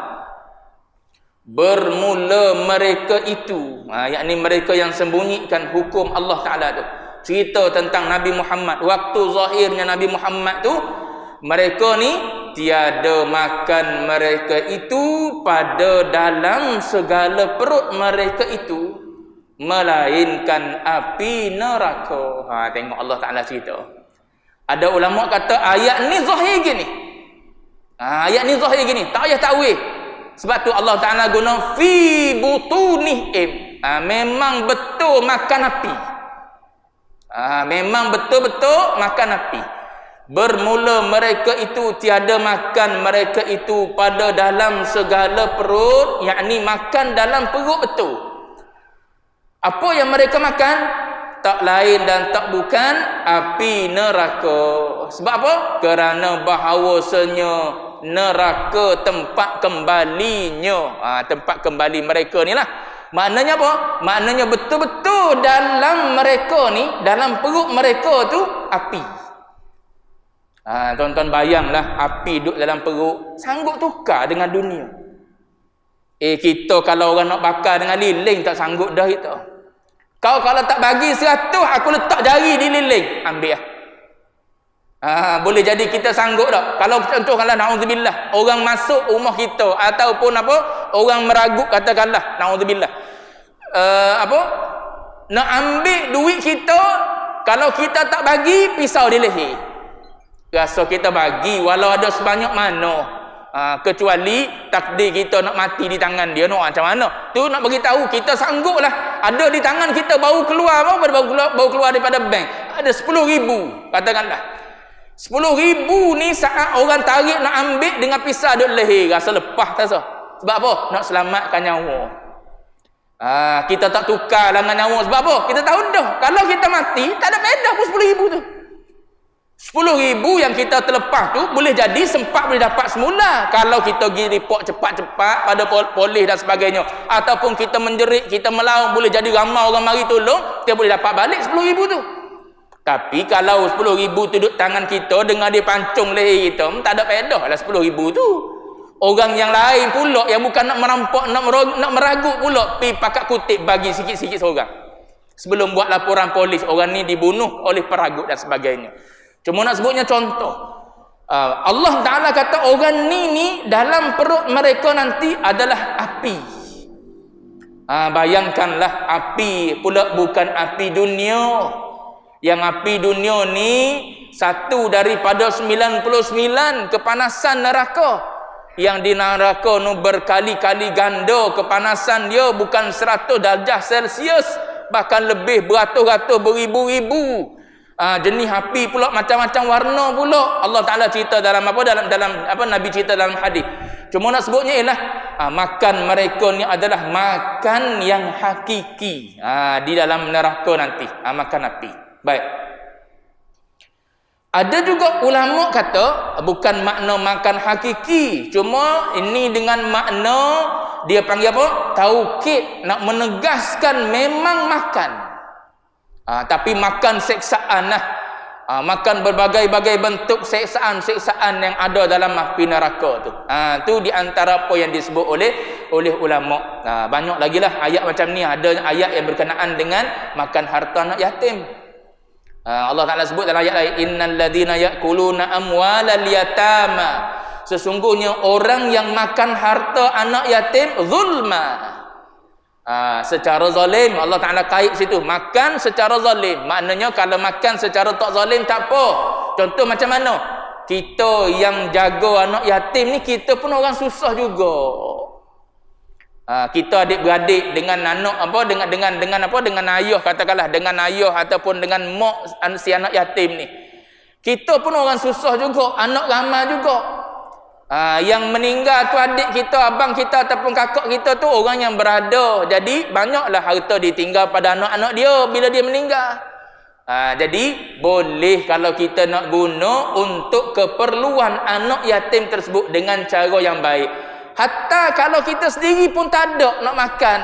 Bermula mereka itu, yakni mereka yang sembunyikan hukum Allah Ta'ala tu. Cerita tentang Nabi Muhammad, waktu zahirnya Nabi Muhammad tu, mereka ni tiada makan mereka itu pada dalam segala perut mereka itu, melainkan api neraka. Tengok Allah Ta'ala cerita. Ada ulama kata ayat ni zahir gini. Ayat ni zahir gini, tak payah takwil. Sebab tu Allah Ta'ala guna fi butunihim. Memang betul makan api. Memang betul-betul makan api. Bermula mereka itu tiada makan mereka itu pada dalam segala perut, yakni makan dalam perut betul. Apa yang mereka makan? Tak lain dan tak bukan api neraka. Sebab apa? Kerana bahawasanya neraka tempat kembalinya, tempat kembali mereka ni lah. Maknanya apa? Maknanya betul-betul dalam mereka ni, dalam perut mereka tu api. Tuan-tuan bayanglah, api duduk dalam perut, sanggup tukar dengan dunia. Kita kalau orang nak bakar dengan lilin tak sanggup dah kita. Kau kalau tak bagi 100, aku letak jari di liling. Ambil lah. Boleh jadi kita sanggup tak? Kalau contohkanlah, na'udzubillah, orang masuk rumah kita ataupun orang meragut, katakanlah, na'udzubillah, nak ambil duit kita, kalau kita tak bagi, pisau di leher. Rasa kita bagi walau ada sebanyak mana. Kecuali takdir kita nak mati di tangan dia, nak macam mana tu nak bagi tahu kita sanggup lah. Ada di tangan kita baru keluar baru keluar daripada bank, ada 10,000 katakanlah. 10,000 ni saat orang tarik nak ambil dengan pisau duk leher, rasa lepas tak sah. Sebab apa? Nak selamatkan nyawa. Kita tak tukar dengan nyawa. Sebab apa? Kita tahu dah kalau kita mati tak ada faedah pun 10,000 tu. 10,000 yang kita terlepas tu boleh jadi sempat boleh dapat semula kalau kita pergi report cepat-cepat pada polis dan sebagainya, ataupun kita menjerit, kita melawan, boleh jadi ramai orang mari tolong, kita boleh dapat balik 10,000 tu. Tapi kalau 10,000 tu duduk tangan kita dengan dia pancung leher kita, tak ada faedah lah 10,000 tu. Orang yang lain pula yang bukan nak merampok, nak meragut pula, pi pakat kutip bagi sikit-sikit seorang sebelum buat laporan polis, orang ni dibunuh oleh peragut dan sebagainya. Cuma nak sebutnya contoh. Allah Ta'ala kata orang ni dalam perut mereka nanti adalah api. Bayangkanlah, api pula bukan api dunia. Yang api dunia ni satu daripada 99 kepanasan neraka. Yang di neraka nu berkali-kali ganda kepanasan dia, bukan 100 darjah Celsius, bahkan lebih beratus-ratus, beribu-ribu. Jenis api pula macam-macam warna pula. Allah Taala cerita dalam Nabi cerita dalam hadis. Cuma nak sebutnya ialah makan mereka ni adalah makan yang hakiki di dalam neraka nanti, makan api. Baik. Ada juga ulama kata bukan makna makan hakiki, cuma ini dengan makna dia panggil apa? Taukid, nak menegaskan memang makan. Tapi makan seksaan lah. Makan berbagai-bagai bentuk seksaan yang ada dalam api neraka tu. Tu di antara apa yang disebut oleh ulama. Banyak lagi lah ayat macam ni. Ada ayat yang berkenaan dengan makan harta anak yatim. Allah Ta'ala sebut dalam ayat lain, innal ladzina ya'kuluna amwalal yatama, sesungguhnya orang yang makan harta anak yatim zulma, secara zalim. Allah Ta'ala kait situ, makan secara zalim. Maknanya kalau makan secara tak zalim tak apa. Contoh macam mana? Kita yang jaga anak yatim ni, kita pun orang susah juga. Kita adik-beradik dengan anak dengan ayah, katakanlah dengan ayah ataupun dengan mak si anak yatim ni, kita pun orang susah juga, anak ramai juga. Yang meninggal tu adik kita, abang kita ataupun kakak kita tu orang yang berada. Jadi banyaklah harta ditinggal pada anak-anak dia bila dia meninggal. Jadi boleh kalau kita nak guna untuk keperluan anak yatim tersebut dengan cara yang baik. Hatta kalau kita sendiri pun tak ada nak makan,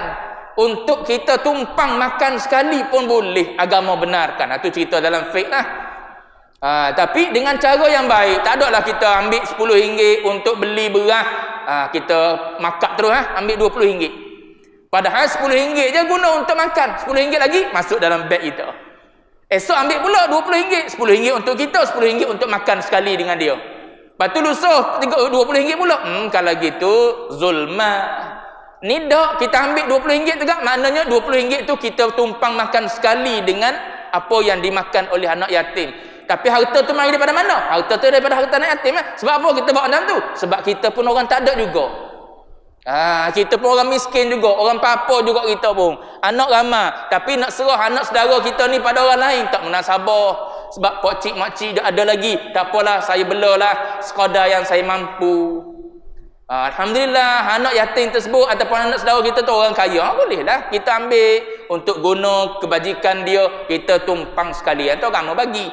untuk kita tumpang makan sekali pun boleh, agama benarkan. Itu cerita dalam fiqh lah. Tapi dengan cara yang baik. Tak ada lah kita ambil RM10 untuk beli beras, kita makak terus ambil RM20. Padahal RM10 je guna untuk makan, RM10 lagi masuk dalam beg kita. Esok ambil pula RM20, RM10 untuk kita, RM10 untuk makan sekali dengan dia. Lepas tu lusa RM20 pula. Kalau gitu zulma. Ni dak, kita ambil RM20 tegak, maknanya RM20 tu kita tumpang makan sekali dengan apa yang dimakan oleh anak yatim. Tapi harta tu mari daripada mana? Harta tu daripada harta anak yatim. Sebab apa kita bawa dalam tu? Sebab kita pun orang tak ada juga. Kita pun orang miskin juga, orang papa juga kita pun. Anak ramai, tapi nak serah anak saudara kita ni pada orang lain tak munasabah. Sebab pak cik mak cik dah ada lagi. Tak apalah, saya belalah sekadar yang saya mampu. Alhamdulillah anak yatim tersebut ataupun anak saudara kita tu orang kaya, bolehlah kita ambil untuk guna kebajikan dia, kita tumpang sekalian tu kamu bagi.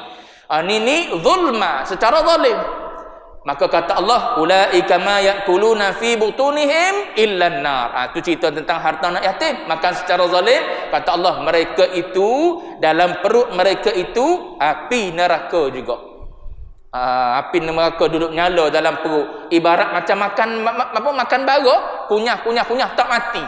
Ini zulma, secara zalim. Maka kata Allah, ulaika ma ya'kuluna fi butunihim illa an-nar. Itu cerita tentang harta anak yatim, makan secara zalim. Kata Allah, mereka itu dalam perut mereka itu api neraka juga. Api neraka duduk nyala dalam perut. Ibarat macam makan bara, kunyah tak mati.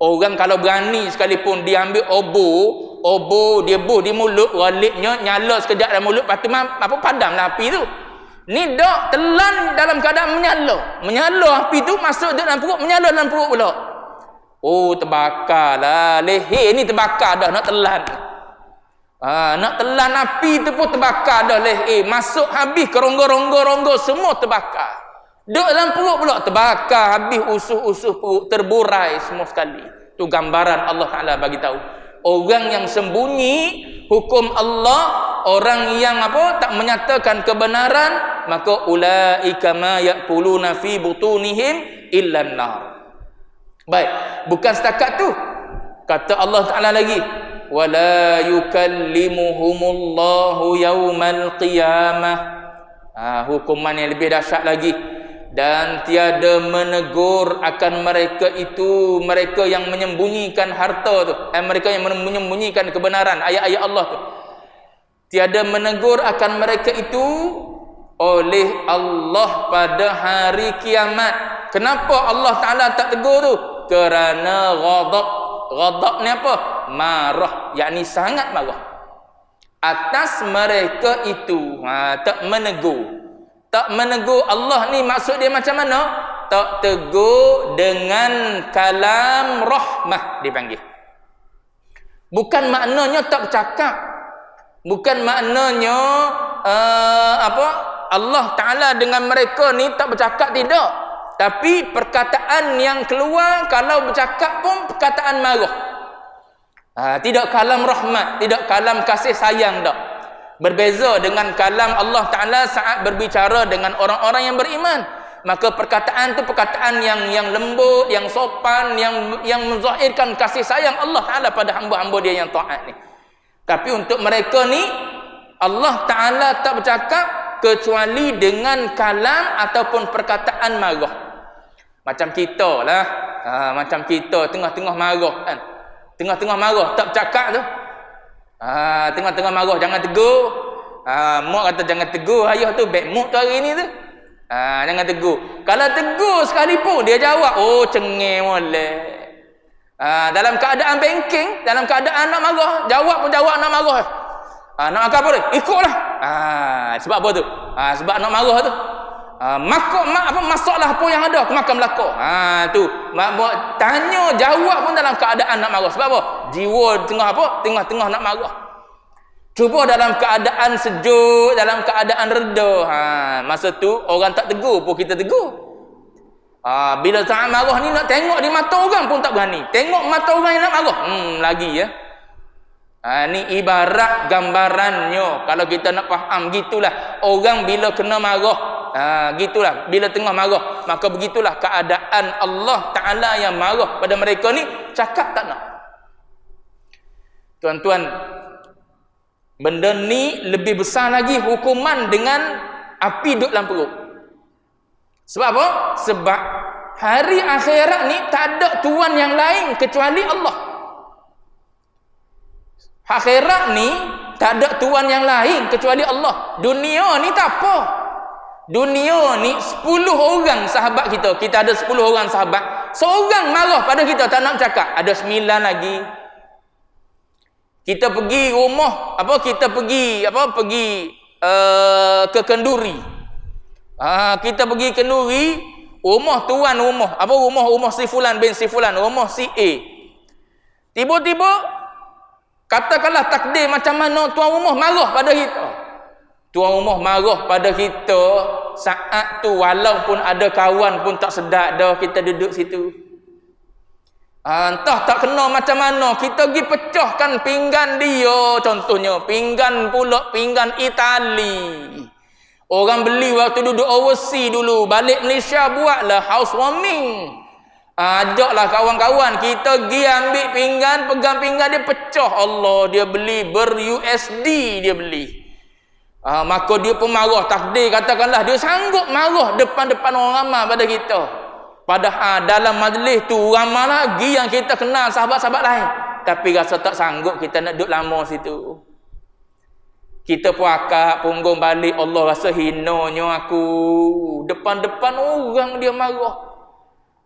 Orang kalau berani sekalipun dia ambil obor dia buh di mulut, waliknya nyala sekejap dalam mulut, lepas tu apa padamlah api tu. Ni dak telan dalam keadaan menyala api tu masuk dalam perut, menyala dalam perut pula. Oh, terbakarlah leher ni, terbakar dah nak telan. Nak telan api tu pun terbakar dah leher, masuk habis ke rongga-rongga semua terbakar. Duk dalam perut pula terbakar habis, usus-usus perut terburai semua sekali. Tu gambaran Allah Taala bagi tahu. Orang yang sembunyi hukum Allah, orang yang tak menyatakan kebenaran, maka ulaika ma yaquluna fi butunihim illa an-nar. Baik, bukan setakat tu. Kata Allah Taala lagi, wala yukallimuhumullahu yaumal qiyamah. Hukuman yang lebih dahsyat lagi. Dan tiada menegur akan mereka itu, mereka yang menyembunyikan harta tu, mereka yang menyembunyikan kebenaran ayat-ayat Allah tu. Tiada menegur akan mereka itu oleh Allah pada hari kiamat. Kenapa Allah Ta'ala tak tegur tu? Kerana ghadab. Ghadab ni apa? Marah, yakni sangat marah atas mereka itu. Tak menegur. Tak menegur Allah ni maksud dia macam mana? Tak tegur dengan kalam rahmah dipanggil. Bukan maknanya tak bercakap. Bukan maknanya Allah Ta'ala dengan mereka ni tak bercakap, tidak. Tapi perkataan yang keluar kalau bercakap pun perkataan marah. Tidak kalam rahmat, tidak kalam kasih sayang dah. Berbeza dengan kalam Allah Ta'ala saat berbicara dengan orang-orang yang beriman. Maka perkataan tu perkataan yang lembut, yang sopan, yang menzahirkan kasih sayang Allah Ta'ala pada hamba-hamba dia yang taat ni. Tapi untuk mereka ni, Allah Ta'ala tak bercakap kecuali dengan kalam ataupun perkataan marah. Macam kita lah. Macam kita tengah-tengah marah kan. Tengah-tengah marah tak bercakap tu. Tengah-tengah marah jangan tegur. Mak kata jangan tegur ayah tu, bad mood tu hari ni tu. Jangan tegur. Kalau tegur sekalipun dia jawab, oh cengeng molek. Dalam keadaan banking, dalam keadaan nak marah, jawab pun jawab nak marah. Nak makan apa dia? Ikutlah. Sebab apa tu? Sebab nak marah tu. Masalah apa yang ada aku makan belakang. Tu tanya jawab pun dalam keadaan nak marah. Sebab apa? Jiwa tengah nak marah. Cuba dalam keadaan sejuk, dalam keadaan reda. Masa tu orang tak tegur pun kita tegur. Bila saat marah ni nak tengok di mata orang pun tak berani. Tengok mata orang yang nak marah, lagi ya. Ni ibarat gambarannya. Kalau kita nak faham, gitulah orang bila kena marah. Gitulah bila tengah marah, maka begitulah keadaan Allah Ta'ala yang marah pada mereka ni, cakap tak nak. Tuan-tuan, benda ni lebih besar lagi hukuman dengan api duduk dalam perut. Sebab apa? Sebab hari akhirat ni tak ada tuan yang lain kecuali Allah. Akhirat ni tak ada tuan yang lain kecuali Allah. Dunia ni tak apa. Dunia ni 10 orang sahabat kita. Kita ada 10 orang sahabat. Seorang marah pada kita tak nak bercakap. Ada 9 lagi. Kita pergi rumah, pergi ke kenduri. Kita pergi kenduri, rumah tuan rumah, rumah si fulan bin si fulan, rumah si A. Tiba-tiba katakanlah takdir macam mana tuan rumah marah pada kita. Tuan rumah marah pada kita saat tu, walaupun ada kawan pun tak sedap dah kita duduk situ. Entah tak kena macam mana, kita pergi pecahkan pinggan dia, contohnya pinggan Itali. Orang beli waktu duduk overseas dulu, balik Malaysia buatlah housewarming. Ajaklah kawan-kawan, kita pergi ambil pinggan, pegang pinggan dia pecah. Allah, dia beli ber-USD dia beli. Maka dia pun marah, takdir katakanlah dia sanggup marah depan-depan orang ramai pada kita. Padahal dalam majlis tu ramai lagi yang kita kenal sahabat-sahabat lain, tapi rasa tak sanggup kita nak duduk lama situ. Kita pun akak punggung balik, Allah rasa hinanya aku depan-depan orang dia marah.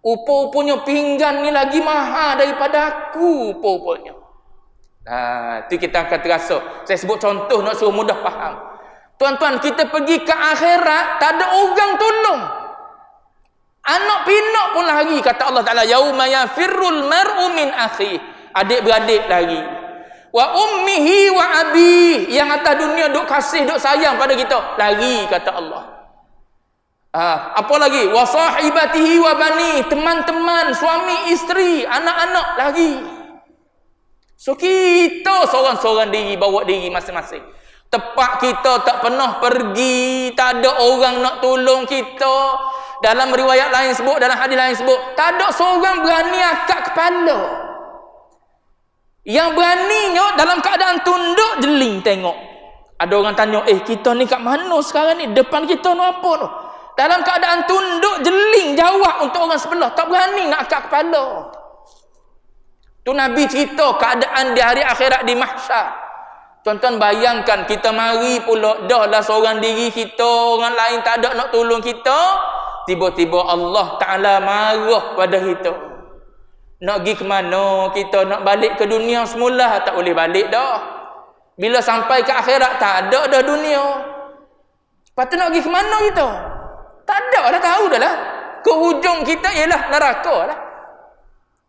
Upo-uponya pinggan ni lagi mahal daripada aku, upo-uponya. Itu kita akan terasa. Saya sebut contoh nak suruh mudah faham. Tuan-tuan, kita pergi ke akhirat, tak ada orang tolong. Anak pinak pun lari, kata Allah Ta'ala, yauma yafirrul mar'u min akhi. Adik-beradik lari. Wa ummihi wa abi. Yang atas dunia duk kasih, duk sayang pada kita, lari, kata Allah. Apa lagi? Wa sahibatihi wa bani. Teman-teman, suami, isteri, anak-anak, lari. So kita seorang-seorang diri, bawa diri masing-masing. Tempat kita tak pernah pergi, tak ada orang nak tolong kita. Dalam riwayat lain sebut, dalam hadis lain sebut, tak ada seorang berani angkat kepala. Yang beraninya dalam keadaan tunduk, jeling tengok. Ada orang tanya, kita ni kat mana sekarang ni? Depan kita ni apa tu? Dalam keadaan tunduk, jeling jawab untuk orang sebelah. Tak berani nak angkat kepala. Tu Nabi cerita keadaan di hari akhirat di mahsyar. Tuan-tuan bayangkan, kita mari pula dah lah seorang diri kita, orang lain tak ada nak tolong kita, tiba-tiba Allah Ta'ala marah pada kita. Nak pergi ke mana? Kita nak balik ke dunia semula, tak boleh balik dah. Bila sampai ke akhirat, tak ada dah dunia. Lepas tu nak pergi ke mana kita? Tak ada dah, tahu dah lah. Ke hujung kita ialah neraka lah.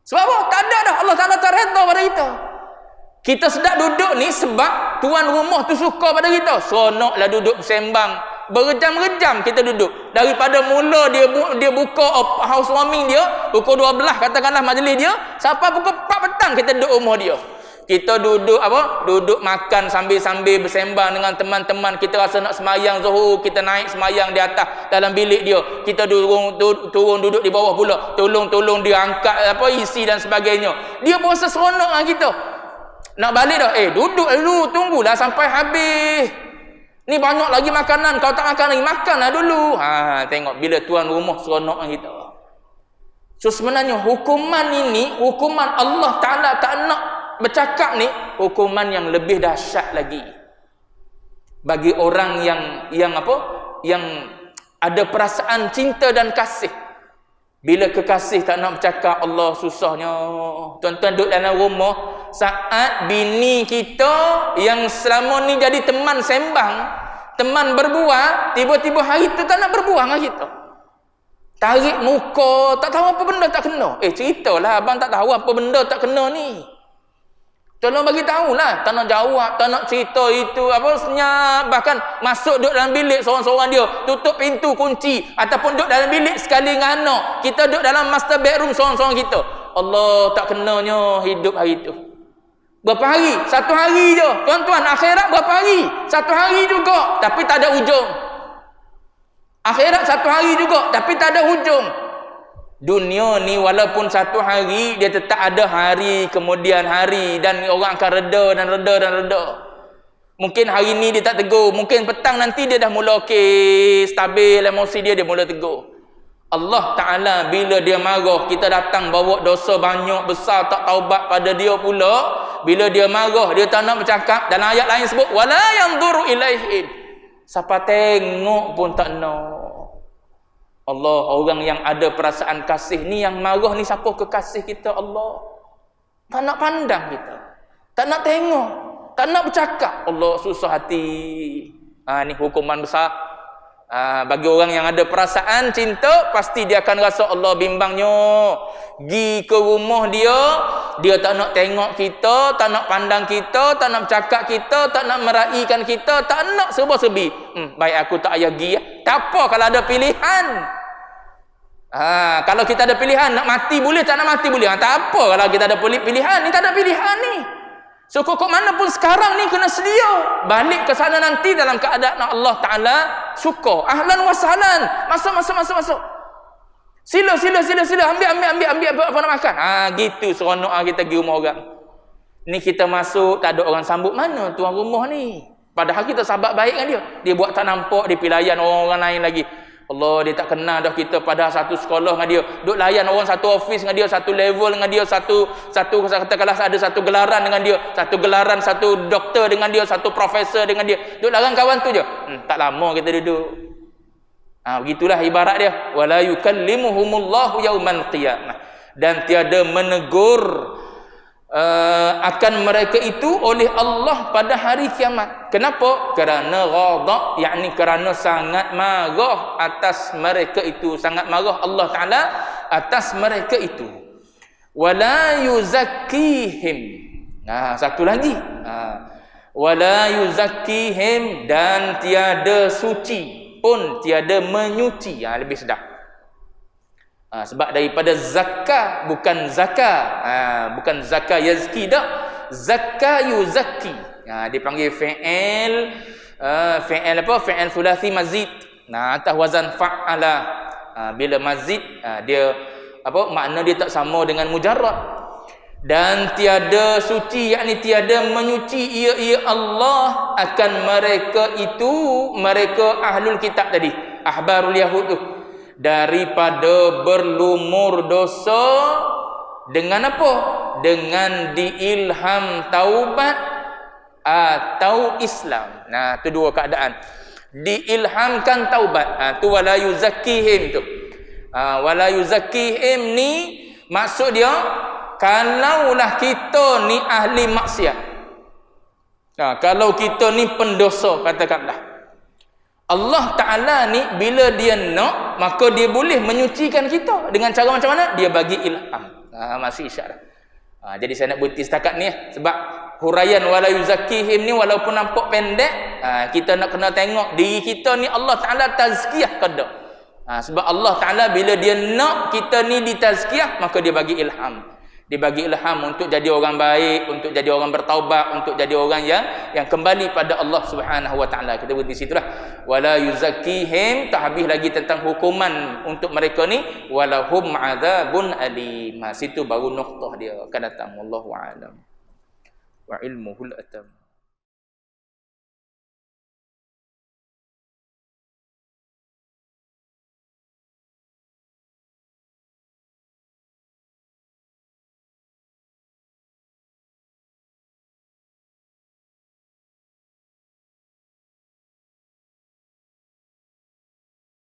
Sebab apa? Tak ada dah. Allah Ta'ala tak redha pada kita. Kita sedap duduk ni sebab tuan rumah tu suka pada kita. Seronoklah duduk bersembang. Berjam-jam kita duduk. Daripada mula dia buka housewarming dia, pukul 12 katakanlah majlis dia, sampai pukul 4 petang kita duduk rumah dia. Kita duduk duduk makan sambil-sambil bersembang dengan teman-teman. Kita rasa nak semayang zuhur, kita naik semayang di atas dalam bilik dia. Kita turun duduk di bawah pula. Tolong dia angkat isi dan sebagainya. Dia pun rasa seronok dengan kita. Nak balik dah, duduk dulu, tunggulah sampai habis. Ni banyak lagi makanan, kau tak makan lagi, makanlah dulu. Tengok bila tuan rumah seronok dengan kita. So sebenarnya hukuman ini, hukuman Allah Ta'ala tak nak bercakap ni, hukuman yang lebih dahsyat lagi. Bagi orang yang ada perasaan cinta dan kasih. Bila kekasih tak nak bercakap, Allah susahnya. Tuan-tuan duduk dalam rumah, saat bini kita yang selama ni jadi teman sembang, teman berbual, tiba-tiba hari tu tak nak berbual dengan kita. Tarik muka, tak tahu apa benda tak kena. Ceritalah, abang tak tahu apa benda tak kena ni. Tolong bagi tahulah, tak nak jawab, tak nak cerita itu, senyap, bahkan masuk duduk dalam bilik seorang-seorang dia, tutup pintu kunci, ataupun duduk dalam bilik sekali dengan anak. Kita duduk dalam master bedroom seorang-seorang kita. Allah tak kenanya hidup hari itu. Berapa hari? 1 hari je. Tuan-tuan, akhirat berapa hari? 1 hari juga, tapi tak ada hujung. Akhirat 1 hari juga, tapi tak ada hujung. Dunia ni walaupun 1 hari, dia tetap ada hari kemudian hari, dan orang akan reda dan reda dan reda. Mungkin hari ni dia tak tegur, mungkin petang nanti dia dah mula stabil emosi dia mula tegur. Allah Ta'ala bila dia marah, kita datang bawa dosa banyak besar, tak taubat pada dia pula. Bila dia marah, dia tak nak bercakap. Dalam ayat lain sebut wala yanzuru ilaihim, siapa tengok pun tak nak. Allah, orang yang ada perasaan kasih ni, yang marah ni siapa kekasih kita? Allah. Tak nak pandang kita, tak nak tengok, tak nak bercakap. Allah susah hati. Ni hukuman besar. Bagi orang yang ada perasaan cinta, pasti dia akan rasa Allah bimbangnya. Gi ke rumah dia tak nak tengok kita, tak nak pandang kita, tak nak bercakap kita, tak nak meraihkan kita, tak nak serba-serbi. Baik aku tak payah gi. Tak apa kalau ada pilihan. Kalau kita ada pilihan, nak mati boleh, tak nak mati boleh. Tak apa kalau kita ada pilihan. Ni tak ada pilihan ni. So kok mana pun sekarang ni kena sedia. Balik ke sana nanti dalam keadaan Allah Ta'ala suka. Ahlan wa sahlan. Masuk. Sila. Ambil apa nak makan. Gitu seronok kita pergi rumah orang. Ni kita masuk, tak ada orang sambut. Mana tuan rumah ni? Padahal kita sahabat baik dengan dia. Dia buat tak nampak, dia pergi layan orang-orang lain lagi. Allah, dia tak kenal dah kita pada satu sekolah dengan dia. Duk layan orang satu office dengan dia, satu level dengan dia, satu katakanlah ada satu gelaran dengan dia, satu doktor dengan dia, satu profesor dengan dia. Duk larang kawan tu je. Tak lama kita duduk. Begitulah ibarat dia. Wala yukallimuhumullahu yaumal qiyamah. Dan tiada menegur akan mereka itu oleh Allah pada hari kiamat. Kenapa? Kerana ghadab, yakni kerana sangat marah atas mereka itu, sangat marah Allah Taala atas mereka itu. Wala yuzakkihim. Satu lagi. Wala yuzakkihim, dan tiada suci pun, tiada menyuci. Lebih sedap. Sebab daripada zakah, bukan zakah, bukan zakah yazki dah, zakah yuzakki. Dia panggil fi'il fi'il thulathi mazid, atas wazan fa'ala. Bila mazid, dia makna dia tak sama dengan mujarrad. Dan tiada suci, yakni tiada menyuci ia Allah akan mereka itu, mereka ahlul kitab tadi, ahbarul yahud tu, daripada berlumur dosa dengan apa? Dengan diilham taubat atau Islam. Tu dua keadaan. Diilhamkan taubat, tu wala yuzakkihim tu. Wala yuzakkihim ni maksud dia, kalaulah kita ni ahli maksiat, kalau kita ni pendosa, katakanlah, Allah Ta'ala ni bila dia nak, maka dia boleh menyucikan kita. Dengan cara macam mana? Dia bagi ilham. Masih isyarat. Jadi saya nak berhenti setakat ni, sebab huraian wala yuzakkihim ni walaupun nampak pendek, kita nak kena tengok diri kita ni Allah Ta'ala tazkiyah ke tak. Sebab Allah Ta'ala bila dia nak kita ni ditazkiyah, maka dia bagi ilham. Dia bagi ilham untuk jadi orang baik, untuk jadi orang bertaubat, untuk jadi orang yang kembali pada Allah Subhanahu Wa Taala. Kita berhenti situlah. Wala yuzakkihim, tak habis lagi tentang hukuman untuk mereka ni, walahum adzabun alim. Situ baru noktah dia akan datang. Wallahu a'lam. Wa ilmuhul atam.